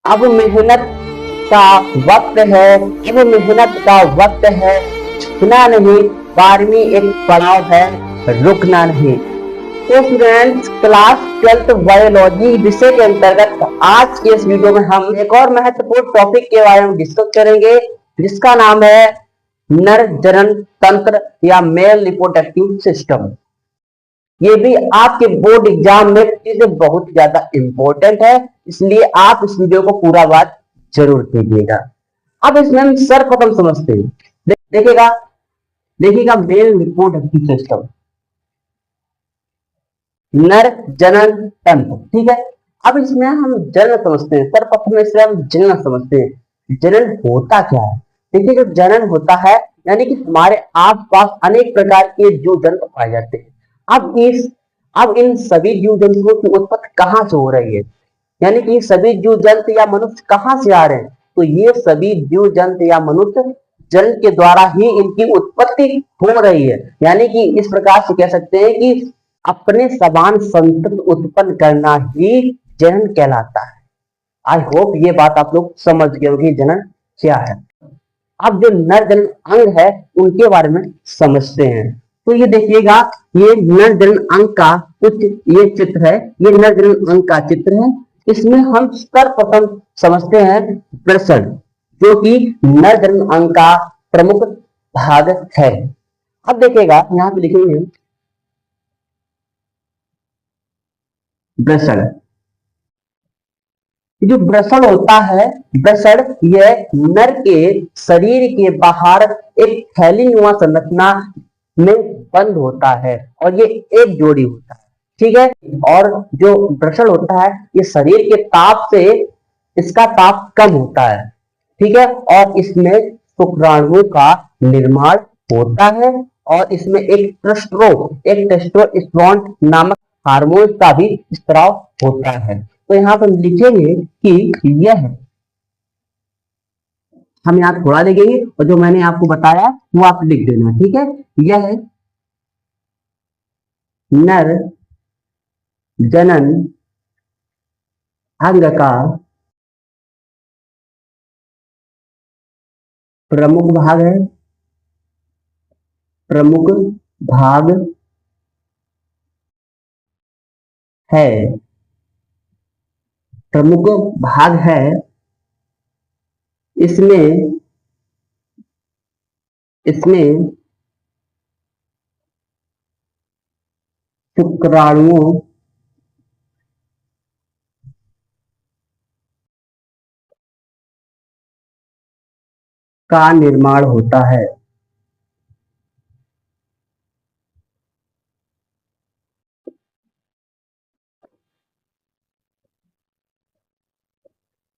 अब मेहनत का वक्त है, अब मेहनत का वक्त है, झुकना नहीं, 12वीं एक पड़ाव है, रुकना नहीं। तो स्टूडेंट्स, क्लास 12th बायोलॉजी विषय के अंतर्गत आज के इस वीडियो में हम एक और महत्वपूर्ण टॉपिक के बारे में डिस्कस करेंगे, जिसका नाम है नर जनन तंत्र या मेल रिप्रोडक्टिव सिस्टम। ये भी आपके बोर्ड एग्जाम में चीजें बहुत ज्यादा इंपॉर्टेंट है, इसलिए आप इस वीडियो को पूरा बात जरूर कीजिएगा। अब इसमें हम सर्वप्रथम समझते हैं। देखिएगा देखिएगा मेल रिप्रोडक्टिव सिस्टम, नर जनन तंत्र, ठीक है। अब इसमें हम जनन समझते हैं, सर्वप्रथम इसमें हम जनन समझते हैं। जनन होता क्या है? देखिए, जो जनन होता है यानी कि हमारे आसपास अनेक प्रकार के जीव जंतु पाए जाते हैं। अब इन सभी जीव जंतुओं की उत्पत्ति कहाँ से हो रही है, यानी कि सभी जीव जंतु या मनुष्य कहाँ से आ रहे हैं? तो ये सभी जीव जंतु या मनुष्य जल के द्वारा ही इनकी उत्पत्ति हो रही है। यानी कि इस प्रकार से कह सकते हैं कि अपने समान संतति उत्पन्न करना ही जनन कहलाता है। आई होप ये बात आप लोग समझ गए होंगे जनन क्या है। अब जो नर जनन अंग है उनके बारे में समझते हैं। तो ये देखिएगा, ये नर जनन अंग का कुछ ये चित्र है, ये नर जनन अंग का चित्र है। इसमें हम सर्वप्रथम समझते हैं वृषण, जो कि नर जनन अंग का प्रमुख भाग है। अब देखिएगा, यहाँ पे लिखेंगे वृषण। जो वृषण होता है, वृषण यह नर के शरीर के बाहर एक थैलीनुमा संरचना में बंद होता है और ये एक जोड़ी होता है, ठीक है। और जो वृषण होता है, ये शरीर के ताप से इसका ताप कम होता है, ठीक है। और इसमें शुक्राणुओं का निर्माण होता है और इसमें एक टेस्टोस्टेरोन नामक हार्मोन का भी स्त्राव होता है। तो यहाँ पर लिखेंगे कि यह, हम यहाँ थोड़ा लिखेंगे और जो मैंने आपको बताया वो आप लिख देना, ठीक है। यह नर जनन अंग का प्रमुख भाग है, प्रमुख भाग है, प्रमुख भाग है। इसमें इसमें शुक्राणुओं का निर्माण होता है।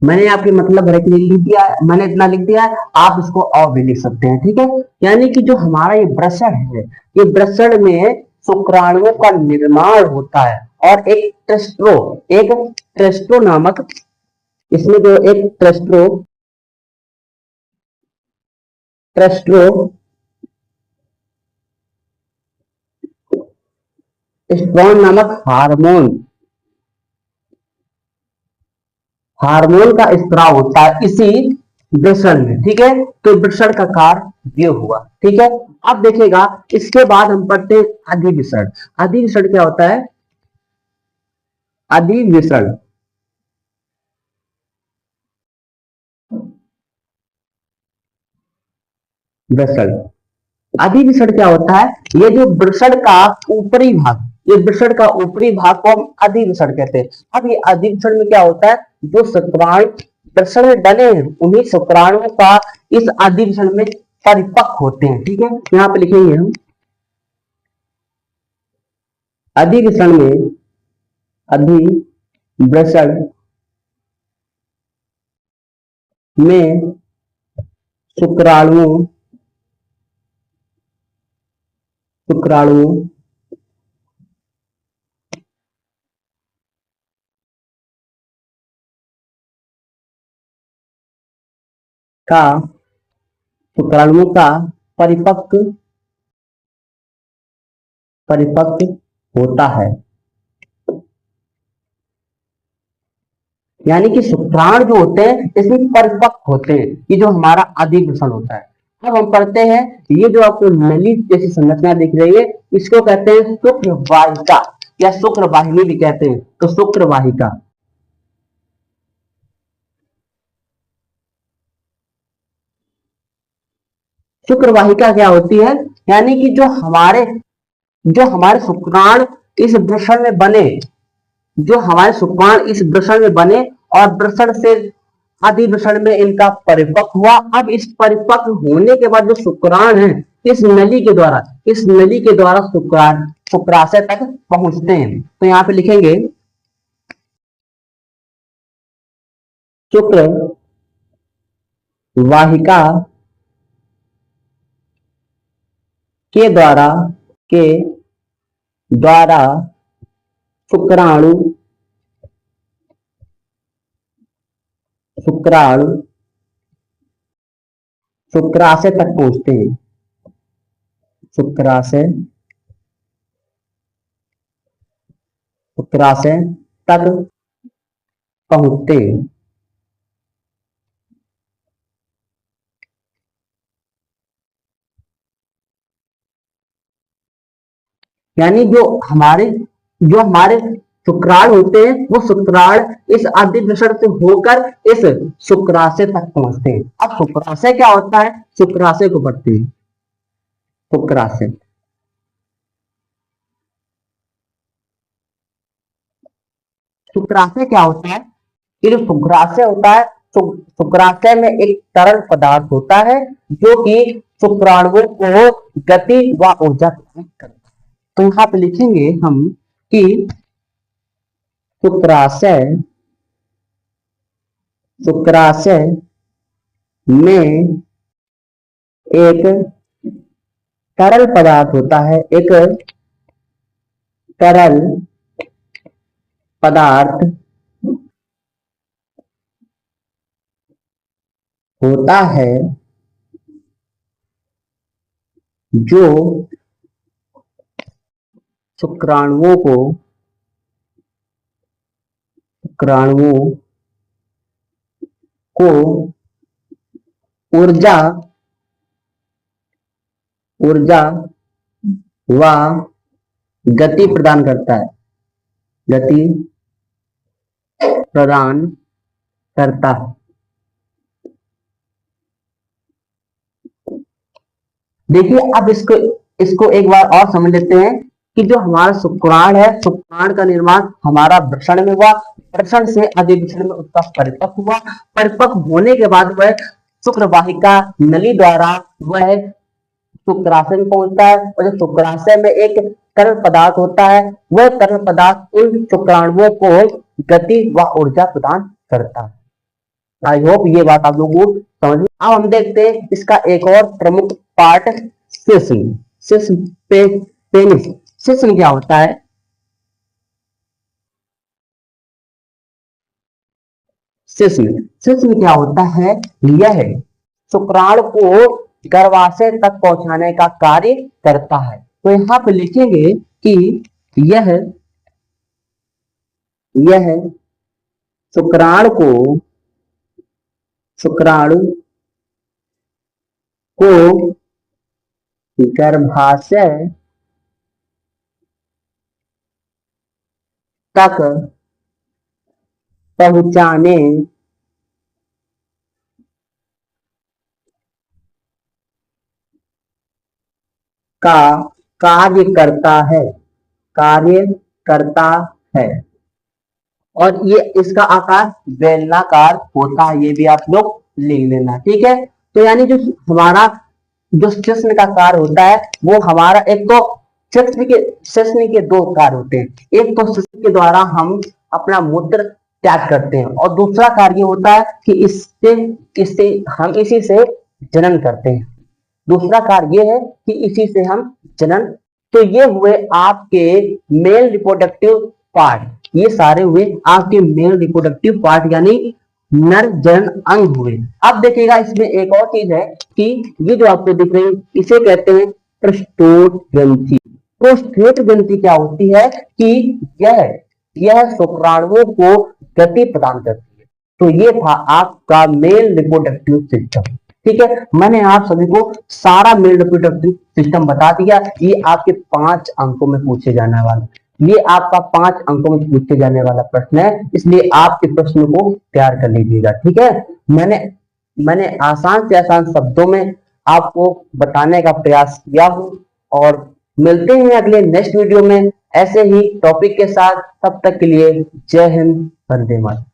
मैंने आपके मतलब भर के लिए लिख दिया, मैंने इतना लिख दिया, आप इसको और भी लिख सकते हैं, ठीक है। यानी कि जो हमारा ये वृषण है, ये वृषण में शुक्राणुओं का निर्माण होता है और एक टेस्ट्रो नामक, इसमें जो एक टेस्ट्रो स्ट्रॉन नामक हार्मोन का स्त्राव होता है इसी वृषण में, ठीक है। तो वृषण का कार्य ये हुआ, ठीक है। अब देखिएगा, इसके बाद हम पढ़ते हैं अधिवृषण। अधिवृषण क्या होता है? अधिवृषण वृषण अधिवृषण क्या होता है? ये जो वृषण का ऊपरी भाग, ये वृषण का ऊपरी भाग को हम अधिवृषण कहते हैं। अब ये अधिवृषण में क्या होता है? जो शुक्राणु वृषण में डले हैं, उन्हीं शुक्राणुओं का इस अधिवृषण में परिपक्व होते हैं, ठीक है। यहाँ पे लिखेंगे हम अधिवृषण में, अधिवृषण में शुक्राणुओं शुक्राणुओं का शुक्राणुओं का परिपक्व परिपक्व होता है। यानी कि शुक्राणु जो होते हैं इसमें परिपक्व होते हैं, ये जो हमारा अधिवृषण होता है। अब हम पढ़ते हैं, ये जो आपको नली जैसी संरचना दिख रही है इसको कहते हैं शुक्र वाहिका या शुक्र वाहिनी भी कहते हैं। तो शुक्र वाहिका, शुक्र वाहिका क्या होती है, यानी कि जो हमारे शुक्राणु इस वृषण में बने, जो हमारे शुक्राणु इस वृषण में बने और वृषण से अधिवृषण में इनका परिपक्व हुआ। अब इस परिपक्व होने के बाद जो शुक्राणु है इस नली के द्वारा शुक्राशय तक पहुंचते हैं। तो यहाँ पे लिखेंगे शुक्र वाहिका के द्वारा के द्वारा शुक्राणु शुक्राणु शुक्राशय तक पहुंचते हैं, शुक्राशय शुक्राशय तक पहुंचते हैं। यानी जो हमारे शुक्राणु होते हैं वो शुक्राणु इस अधिवृषण से होकर इस शुक्राशय तक पहुंचते हैं। अब शुक्राशय क्या होता है, शुक्राशय को पढ़ते हैं। शुक्राशय शुक्राशय क्या होता है, ये जो शुक्राशय होता है, शुक्राशय में एक तरल पदार्थ होता है जो कि शुक्राणुओं को गति व ऊर्जा प्रदान करता है। तो यहाँ पे लिखेंगे हम कि शुक्राशय में एक तरल पदार्थ होता है, एक तरल पदार्थ होता है जो शुक्राणुओं को ऊर्जा व गति प्रदान करता है, गति प्रदान करता है। देखिए अब इसको एक बार और समझ लेते हैं कि जो हमारा शुक्राणु है, शुक्राणु का निर्माण हमारा वृषण में हुआ, वृषण से अधिवृषण में उसका परिपक्व हुआ, परिपक्व होने के बाद वह शुक्र वाहिका नली द्वारा वह शुक्राशय में पहुंचता है और जो शुक्राशय में एक तरल पदार्थ होता है वह तरल पदार्थ उन शुक्राणुओं को गति व ऊर्जा प्रदान करता है। आई होप ये बात आप लोगों को समझ में। अब हम देखते हैं इसका एक और प्रमुख पार्ट, पेनिस। शिश्न क्या होता है, शिश्न क्या होता है, यह शुक्राणु को गर्भाशय तक पहुंचाने का कार्य करता है। तो यहाँ पे लिखेंगे कि यह शुक्राणु को गर्भाशय तक पहुंचाने का कार्य करता है और ये इसका आकार बेलनाकार होता है, ये भी आप लोग लिख लेना, ठीक है। तो यानी जो हमारा जो शिश्न का कार्य होता है वो हमारा एक तो शिश्न के दो कार्य होते हैं, एक तो शिश्न के द्वारा हम अपना मूत्र त्याग करते हैं और दूसरा कार्य होता है कि इससे हम इसी से जनन करते हैं। दूसरा कार्य ये है कि इसी से हम जनन, तो ये हुए आपके मेल रिप्रोडक्टिव पार्ट, ये सारे हुए आपके मेल रिप्रोडक्टिव पार्ट यानी नर जनन अंग हुए। अब देखिएगा इसमें एक और चीज है कि ये जो आपको दिख रही है इसे कहते हैं प्रोस्टेट ग्रंथि। प्रोस्टेट ग्रंथि क्या होती है कि यह शुक्राणुओं को गति प्रदान करती है। तो ये था आपका मेल रिप्रोडक्टिव सिस्टम। ठीक है, मैंने आप सभी को सारा मेल रिप्रोडक्टिव सिस्टम बता दिया। ये आपके 5 अंकों में पूछे जाने वाला, ये आपका 5 अंकों में पूछे जाने वाला प्रश्न है, इसलिए आपके प्रश्न को तैयार कर लीजिएगा। ठीक है, मैंने आसान से आसान शब्दों में आपको बताने का प्रयास किया हूं, और मिलते हैं अगले नेक्स्ट वीडियो में ऐसे ही टॉपिक के साथ। तब तक के लिए जय हिंद, वंदे मातरम।